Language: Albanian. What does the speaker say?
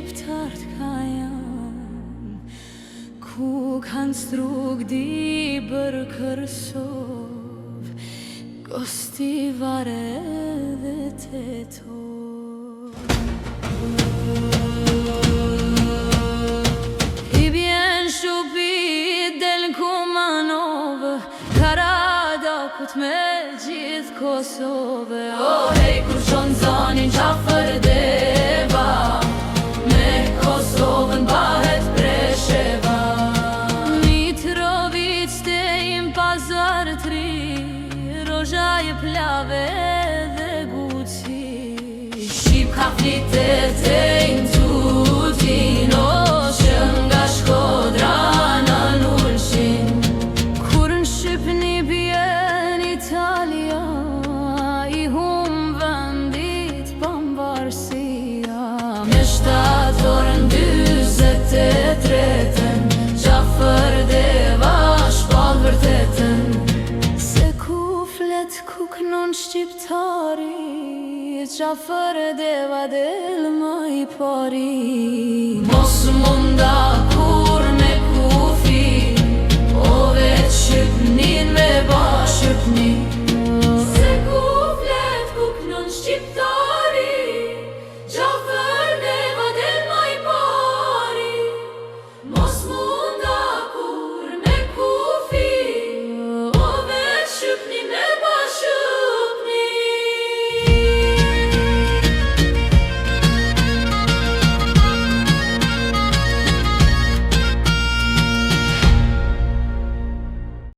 shqiptarët ka janë, ku kanë struk di bër Kërësov, Gostivare dhe Tetov. I bjen Shupit del Kumanov, Karadakut me gjithë Kosovë. O hej kur shon zonin Gjafërdeva, me Kosovën bahet Presheva. Mitrovic te im pazar tri, Rozhaj plave dhe Guci. Shqip ka flitet e im tutin, o që nga Shkodra në Lulshin. Kur në Shqipni bjen Italia, i hum vendit pambarësia. Me shtatorën 23-ën, Gjafërdeva shpall vërtetën. Se ku flet ku kënon shqiptari, Gjafërdeva del më i pari. Mos munda